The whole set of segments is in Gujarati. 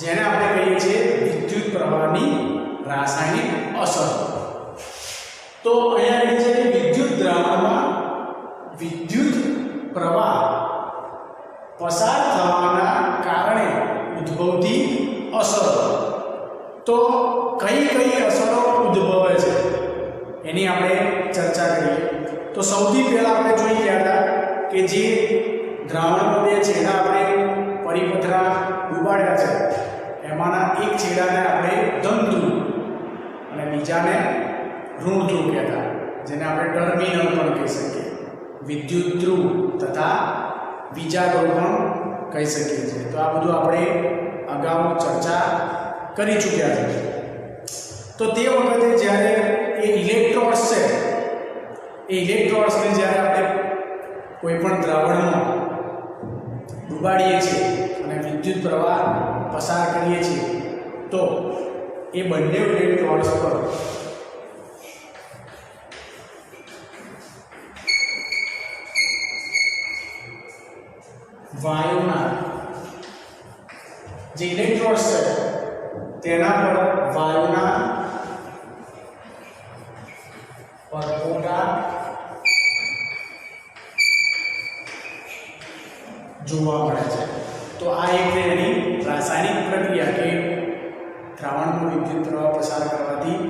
જેને આપણે કહીએ છીએ વિદ્યુત પ્રવાહની રાસાયણિક અસર. તો અહીંયા એ છે કે વિદ્યુત દ્રાવણમાં વિદ્યુત પ્રવાહ પસાર થવાના કારણે ઉદ્ભવતી અસરો. તો કઈ કઈ અસરો ઉદ્ભવે છે એની આપણે ચર્ચા કરીએ. તો સૌથી પહેલા આપણે જોઈ ગયા હતા કે જે દ્રાવણનો બે છેડા આપણે પરિપથરા ડૂબાડ્યા છે એમાંના એક છેડાને આપણે ધન ધ્રુવ અને બીજાને ઋણ ધ્રુવ કહેતા, જેને આપણે ટર્મિનલ પણ કહી શકીએ. વિદ્યુત ધ્રુવ તથા બીજા ધ્રુવ પણ કહી શકીએ છીએ. તો આ બધું આપણે અગાઉ ચર્ચા કરી ચૂક્યા છે. તો તે વખતે જ્યારે એ ઇલેક્ટ્રોડ્સ છે એ ઇલેક્ટ્રોડ્સને જ્યારે આપણે કોઈ પણ દ્રાવણમાં ડૂબાડીએ છીએ અને વિદ્યુત પ્રવાહ પસાર કરીએ છીએ તો એ બંને ઇલેક્ટ્રોડ્સ પર વાયુના જે ઇલેક્ટ્રોડ્સ છે તેના પર વાયુના પરપોટા જોવા મળે છે. તો આ એક એની રાસાયણિક પ્રક્રિયા કે દ્રાવણનું વિદ્યુત પ્રવાહ પસાર કરવાથી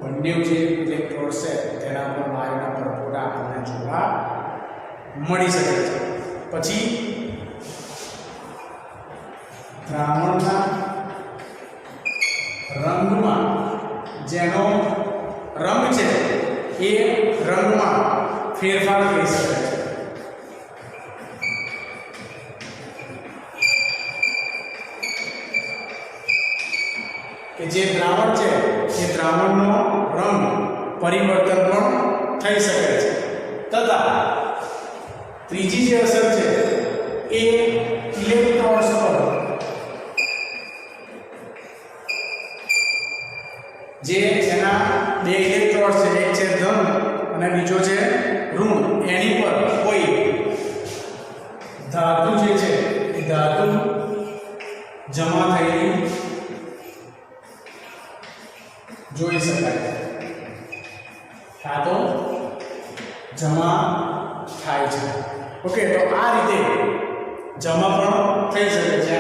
બંને જે ઇલેક્ટ્રોડ્સ છે તેના પર વાયુના પરપોટા આપણને જોવા મળી શકે છે. પછી દ્રાવણના રંગમાં જેનો રંગ છે એ રંગમાં ફેરફાર થઈ શકે છે. કે જે દ્રાવણ છે એ દ્રાવણનો રંગ પરિવર્તન પણ થઈ શકે છે. તથા ત્રીજી જે અસર છે એ ઇલેક્ટ્રોડ્સ પર જે એના બે ઇલેક્ટ્રોડ્સ છે, એક છે ધન અને બીજો છે ઋણ, એની પર કોઈ ધાતુ જે છે એ ધાતુ જમા થયેલી જોઈ શકાય. ધાતુ જમા થાય છે. ઓકે, તો આ રીતે જમા પણ થઈ શકે છે.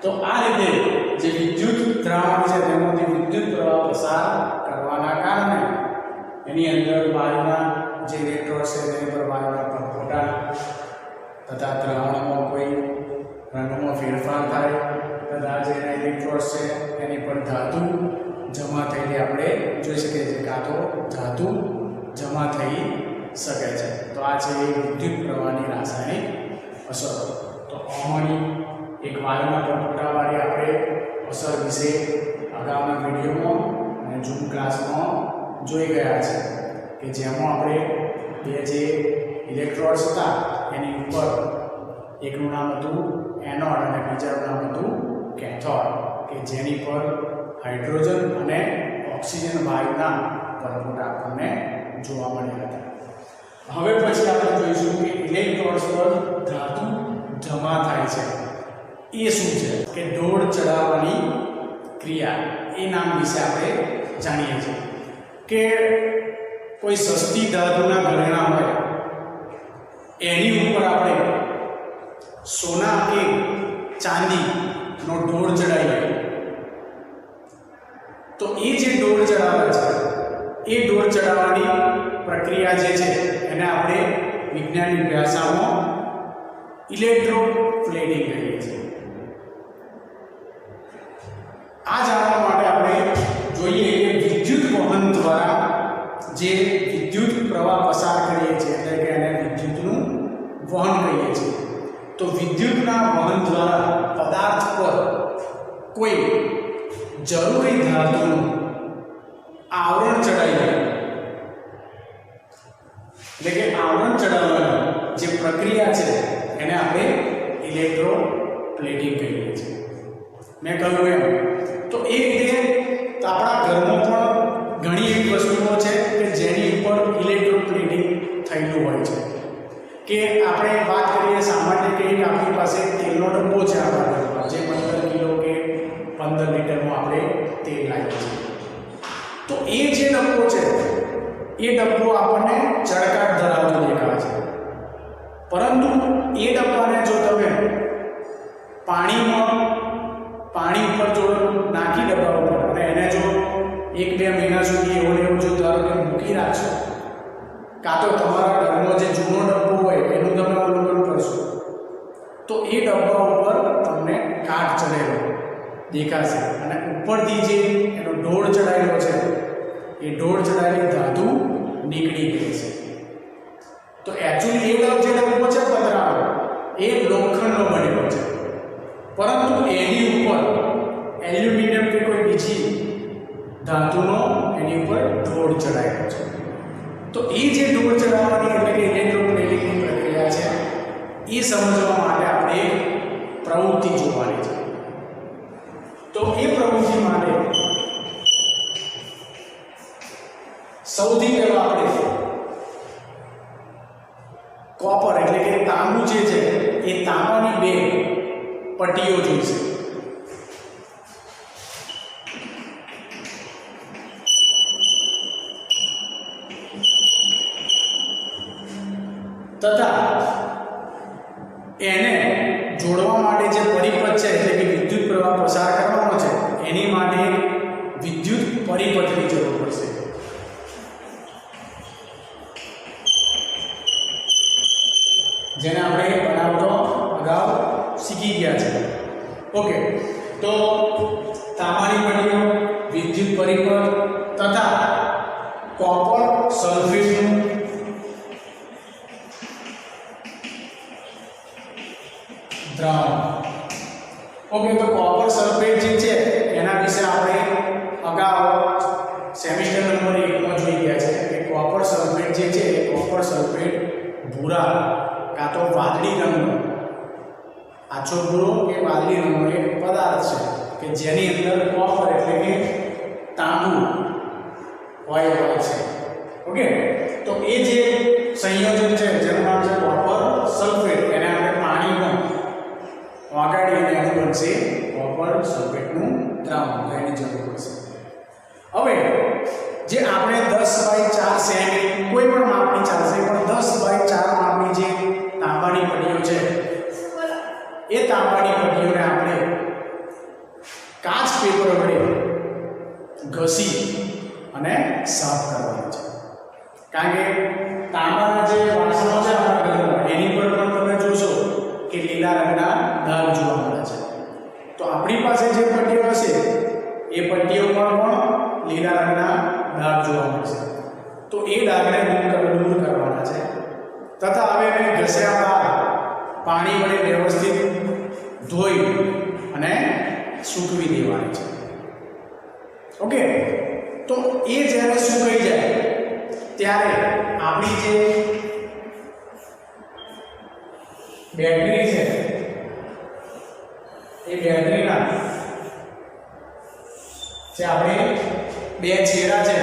તો આ રીતે જે વિદ્યુત દ્રાવણ છે તેમાંથી વિદ્યુત પ્રવાહ પસાર કરવાના કારણે એની અંદર વાયુના જે ઇલેક્ટ્રોડ્સ છે તેની પર વાયુના પરપોટા તથા દ્રાવણમાં કોઈ રંગમાં ફેરફાર થાય તથા જે ઇલેક્ટ્રોડ્સ છે એની પર ધાતુ જમા થયેલી આપણે જોઈ શકીએ છીએ, કાં તો ધાતુ જમા થઈ શકે છે. તો આ છે વિદ્યુત પ્રવાહની રાસાયણિક અસરો. તો આમાંની એક વાયુના પરપોટાવાળી આપણે અસર વિશે અગાઉના વિડીયોમાં અને ઝૂમ ક્લાસમાં જોઈ ગયા છે કે જેમાં આપણે બે જે ઇલેક્ટ્રોડ્સ હતા એની ઉપર એકનું નામ હતું એનોડ અને બીજાનું નામ હતું કેથોડ, કે જેની પર હાઇડ્રોજન અને ઓક્સિજન વાયુના પરપોટા આપણને જોવા મળ્યા હતા. હવે પછી આપણે જોઈશું કે ઇલેક્ટ્રોડ્સ પર ધાતુ જમા થાય છે એ શું છે, કે ઢોળ ચડાવવાની ક્રિયા. એ નામ વિશે આપણે જાણીએ છીએ કે કોઈ સસ્તી ધાતુના ઘરેણાં હોય એની ઉપર આપણે સોના કે ચાંદીનો ઢોળ ચડાવીએ તો એ જે ઢોળ ચડાવે છે એ ઢોળ ચડાવવાની પ્રક્રિયા જે છે એને આપણે વિજ્ઞાનની ભાષામાં ઇલેક્ટ્રોપ્લેટિંગ કહીએ છીએ. આ જાણવા માટે આપણે જોઈએ કે વિદ્યુત વહન દ્વારા જે વિદ્યુત પ્રવાહ પસાર કરીએ છીએ એટલે કે એને વિદ્યુતનું વહન કહીએ છીએ. તો વિદ્યુતના વહન દ્વારા પદાર્થ પર કોઈ જરૂરી ધાતુનું આવરણ ચડાવી એટલે કે આવરણ ચડાવવાની જે પ્રક્રિયા છે એને આપણે ઇલેક્ટ્રોપ્લેટિંગ કહીએ છીએ. મેં કહ્યું એમ તો એ રીતે આપણા ઘરમાં પણ ઘણી એવી વસ્તુઓ છે કે જેની ઉપર ઇલેક્ટ્રોપ્લેટિંગ થયેલું હોય છે. કે આપણે વાત કરીએ સામાન્ય કે આપણી પાસે તેલનો ડબ્બો છે આપણા ઘરમાં જે 15 કિલો કે એ ડબ્બો આપણને ચળકાટ ધરાવતો દેખાય છે, પરંતુ એ ડબ્બાને જો તમે પાણી ઉપર જો નાખી ડબ્બા ઉપર અને એને જો 1-2 મહિના સુધી એવું ને એવું જો ધારો કે મૂકી રાખશો, કાં તો તમારા ઘરનો જે જૂનો ડબ્બો હોય એનું તમે અવલોકન કરશો, તો એ ડબ્બા ઉપર તમને કાટ ચડેલો દેખાશે અને ઉપરથી જે એનો ઢોળ ચડાયેલો છે એ ઢોળ ચડાયેલી ધાતુ નીકળી ગઈ છે. તો એકચ્યુઅલી એ જે ડબ્બો છે પતરાનો એ લોખંડનો બનેલો છે, પરંતુ એની ઉપર એલ્યુમિનિયમ કે કોઈ બીજી ધાતુનો એની ઉપર ઢોળ ચડાયેલો છે. તો એ જે ઢોળ ચડાવવાની એટલે કે ઇલેક્ટ્રોપ્લેટિંગની પ્રક્રિયા છે એ સમજવા માટે આપણે એક પ્રવૃત્તિ જોવાની છે. તો એ પ્રવૃત્તિ માટે સૌથી પહેલા આપણે કોપર એટલે કે તાંબુ જે છે એ તાંબાની 2 પટ્ટીઓ જોઈશે. તથા એને જોડવા માટે જે પરિપથ છે એટલે કે વિદ્યુત પ્રવાહ પસાર કરવાનો છે એની માટે વિદ્યુત પરિપથની જરૂર પડશે. જેને આપણે બનાવતો અગાઉ શીખી ગયા છે. ઓકે, તો તાંબાની પટ્ટીઓ, વિદ્યુત પરિપથ તથા કોપર સલ્ફેટનું દ્રાવણ. ઓકે, તો કોપર સલ્ફેટ જે છે એના વિશે આપણે અગાઉ સેમિસ્ટર નંબર 1 માં જોઈ ગયા છે કે કોપર સલ્ફેટ જે છે એ કોપર સલ્ફેટ ભૂરા કાં તો વાદળી રંગનો, આછો ભૂરો કે વાદળી રંગનો એક પદાર્થ છે કે જેની અંદર કોપર એટલે કે તાંબુ હોય છે. ઓકે, તો એ જે સંયોજન છે જેનું નામ છે કોપર સલ્ફેટ, એને આપણે પાણીમાં વાગાડીને એનું બનશે કોપર સલ્ફેટનું દ્રાવણ. એની જરૂર પડશે. હવે જે આપણે 10/4 સેમી કોઈ પણ માપની ચાલશે, પણ 10/4 માપની જે તાંબાની પટ્ટીઓ છે એ તાંબાની પટ્ટીઓને આપણે કાચ પેપર વડે ઘસી અને સાફ કરવાની છે. કારણ કે તાંબાના જે વાસણો છે આપણા ઘરમાં એની પર પણ તમે જોશો કે લીલા રંગના ડાઘ જોવા મળે છે. તો આપણી પાસે જે પટ્ટીઓ હશે એ પટ્ટીઓ પર પણ લીલા રંગના ડાઘ જોવા મળશે. તો એ ડાઘને દૂર કરવાના છે. તથા હવે એને ઘસ્યા બાદ પાણી વડે વ્યવસ્થિત ધોઈ અને સૂકવી દેવાની છે. ઓકે, તો એ જ્યારે સુકાઈ જાય ત્યારે આપણી જે બેટરી છે એ બેટરીના જે આપણે 2 છેડા છે,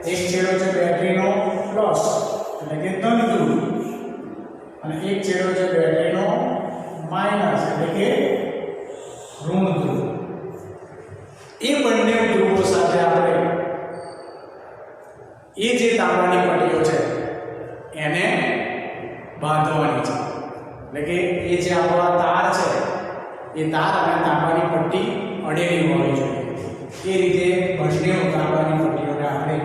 એક છેડો છે બેટરીનો પ્લસ એટલે કે ધન ધ્રુવ અને એક છેડો છે બેટરીનો માઈનસ એટલે કે ઋણ ધ્રુવ. એ બંને ધ્રુવો સાથે આપણે એ જે તાંબાની પટ્ટીઓ છે એને બાંધવાની છે. એટલે કે એ જે આપણા તાર છે એ તાર અને તાંબાની પટ્ટી અડેલી હોવી જોઈએ. એ રીતે બંને તાંબાની પટ્ટીઓને આપણે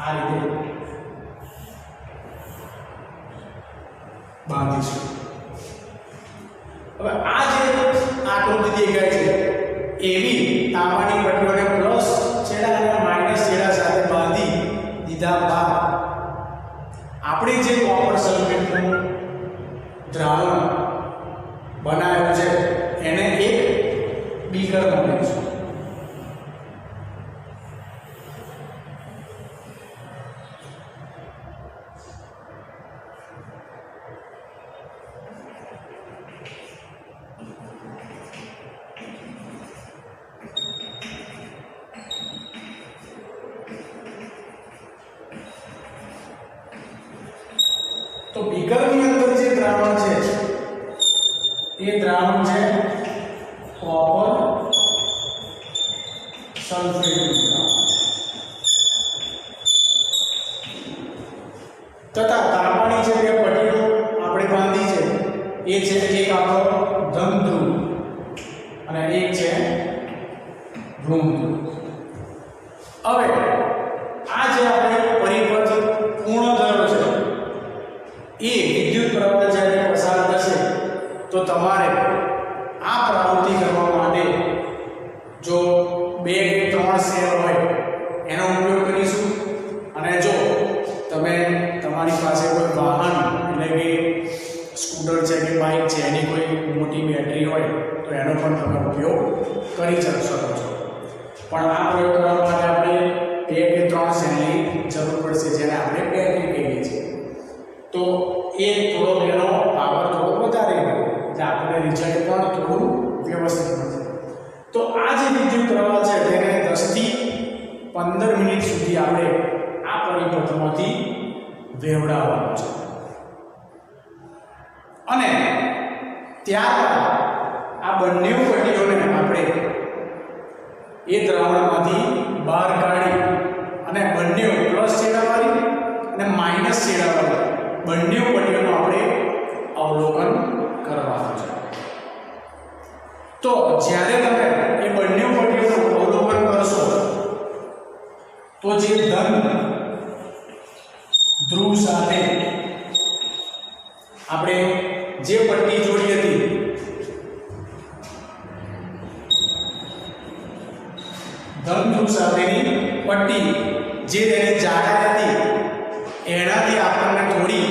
આ રીતે બાંધીશું. હવે આ જે આકૃતિ દેખાય છે એવી તાંબાની પટ્ટીઓને પ્લસ છેડા અને માઈનસ છેડા સાથે બાંધી દીધા બાદ આપણે જે કોપર સલ્ફેટનું દ્રાવણ બનાવ્યું છે એને એક બીકરમાં મૂકીશું. તો બીકરની અંદર જે દ્રાવણ છે એ છે એક આપણો ધન ધ્રુવ અને એક છે ઋણ ધ્રુવ. હવે આ જે આપણે પરિપથ પૂર્ણ થયો છે એ વિદ્યુત પ્રવાહ જ્યારે પસાર થશે તો તમારે આ પ્રવૃત્તિ કરવા માટે જો 2 કે 3 સેલ હોય એનો ઉપયોગ કરીશું. અને જો તમે તમારી પાસે કોઈ વાહન એટલે કે સ્કૂટર છે કે બાઇક છે એની કોઈ મોટી બેટરી હોય તો એનો પણ તમે ઉપયોગ કરી શકો છો. પણ આ પ્રયોગ કરવા માટે આપણે 2 કે 3 સેલની જરૂર પડશે જેને આપણે બેટરી કહીએ છીએ. તો એ થોડો એનો પાવર થોડો વધારે હોય એટલે આપણે રિઝલ્ટ પણ થોડું વ્યવસ્થિત મળશે. તો આ જે વિદ્યુત પ્રવાહ છે તેને 10 થી 15 મિનિટ સુધી આપણે આ પરિપથમાંથી વહેવડાવવાનું છે. અને ત્યારબાદ આ બંને પટ્ટીઓને આપણે એ દ્રાવણમાંથી બહાર કાઢી અને બંને પ્લસ છેડાવાળી અને માઇનસ છેડાવાળી બંને પટ્ટીઓનું આપણે અવલોકન કરવાનું છે. તો જ્યારે તમે એ બંને પટ્ટીઓનું અવલોકન કરશો તો જે ધન ધ્રુવ સાથે આપણે જે પટ્ટી જોડી હતી ધન ધ્રુવ સાથેની પટ્ટી જે તેની જાડાઈ હતી એનાથી આપણને થોડી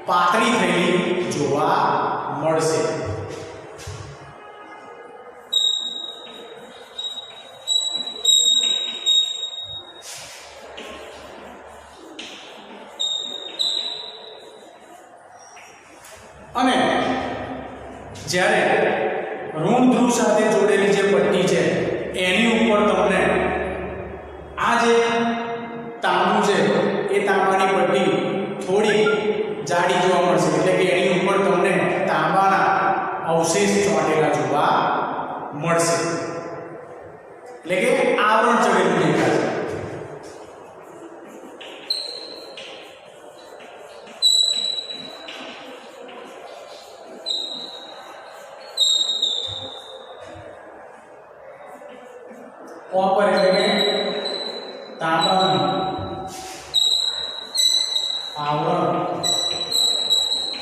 પાતળી થયેલી જોવા મળશે. અને જ્યારે ઋણ ધ્રુવ સાથે જોડેલી જે પટ્ટી છે એની ઉપર તમને આ જે તાંબુ છે એ તાંબાની પટ્ટી થોડી જાડી જોવા મળશે. એટલે કે એની ઉપર તમને તાંબાના અવશેષ ચોંટેલા જોવા મળશે. એટલે કે આવરણ ચડેલું દેખાશે. કોપર એટલે કે તાંબાનું આવરણ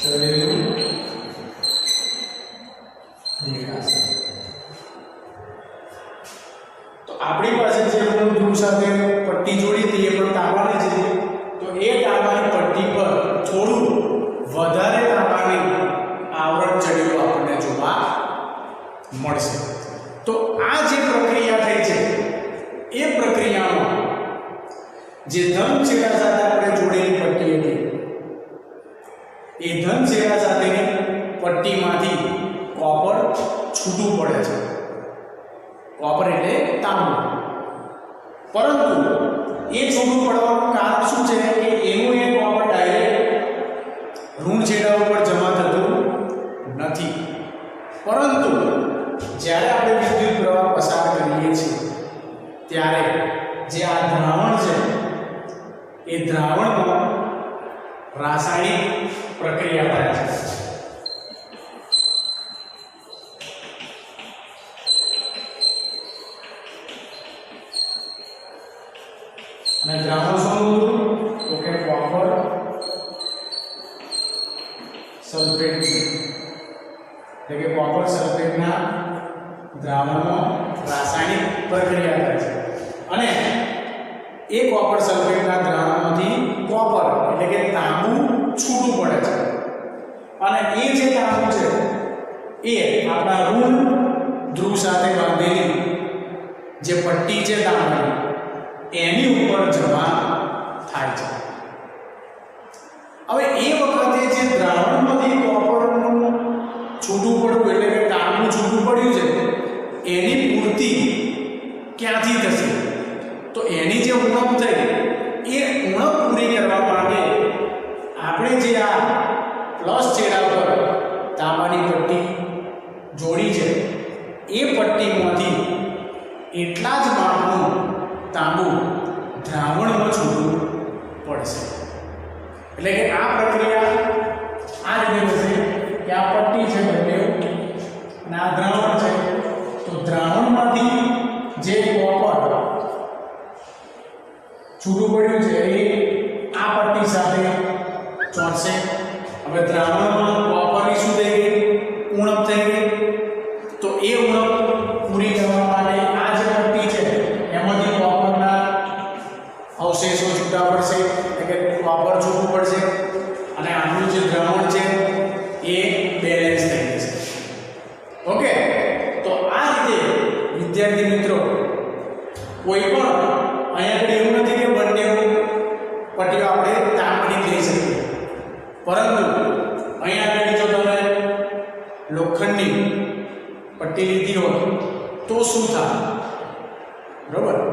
ચડેલું દેખાશે. તો આપણી પાસે જે ઋણ ધ્રુવ સાથે પટ્ટી જોડી હતી એ પણ તાંબાની જ હતી. તો એ તાંબાની પટ્ટી પર થોડું વધારે તાંબાની આવરણ ચડેલું આપણને જોવા મળશે. તો આ જે પ્રક્રિયા થઈ છે એ પ્રક્રિયામાં જે ધન છેડા સાથે આપણે જોડેલી પટ્ટી હતી એ ધન છેડા સાથેની પટ્ટીમાંથી કોપર છૂટું પડે છે. કોપર એટલે તાંબુ. પરંતુ એ છૂટું પડવાનું કારણ શું છે કે એનું એ કોપર ડાયરેક્ટ ઋણ છેડા ઉપર જમા થતું નથી. પરંતુ જ્યારે આપણે વિદ્યુત પ્રવાહ પસાર કરીએ છીએ ત્યારે જે આ દ્રાવણ છે એ દ્રાવણમાં રાસાયણિક પ્રક્રિયા થાય છે. અને દ્રાવણ શું હતું તો કે કોપર સલ્ફેટ, એટલે કે કોપર સલ્ફેટના દ્રાવણમાં રાસાયણિક પ્રક્રિયા થાય છે. અને એ કોપર સલ્ફેટના દ્રાવણમાંથી કોપર એટલે કે તાંબુ છૂટું પડે છે. અને એ જે તાંબુ છે એ આપણા ઋણ ધ્રુવ સાથે બાંધેલી જે પટ્ટી છે તાંબાની એની ઉપર જમા થાય છે. હવે એ વખતે જે દ્રાવણમાંથી કોપરનું છૂટું પડવું એટલે કે તાંબુ છૂટું પડ્યું છે એની પૂર્તિ ક્યાંથી થશે? તો એની જે ઉણપ થઈ એ ઉણપ પૂરી કરવા માટે આપણે જે આ પ્લસ છેડા પર તાંબાની પટ્ટી જોડી છે એ પટ્ટીમાંથી એટલા જ માપનું તાંબુ દ્રાવણમાં છૂટવું પડશે. એટલે કે આ પ્રક્રિયા આ રીતે થશે કે આ દ્રાવણમાં કોપરની શું થઈ ગઈ ઉણપ થઈ ગઈ તો એ ઉણપ પૂરી કરવા માટે આ જે પટ્ટી છે એમાંથી કોપરના અવશેષો છૂટા પડશે એટલે કે કોપર છૂટવું પડશે અને આનું જે દ્રાવણ છે એ બેલેન્સ થઈ જશે ઓકે તો આ રીતે વિદ્યાર્થી મિત્રો કોઈ પણ અહીંયા એવું નથી કે બંને પટ્ટીઓ આપણે તાપણી લઈ શકીએ પરંતુ અહીંયા આગળ જો તમે લોખંડની પટ્ટી લીધી હોય તો શું થાય બરોબર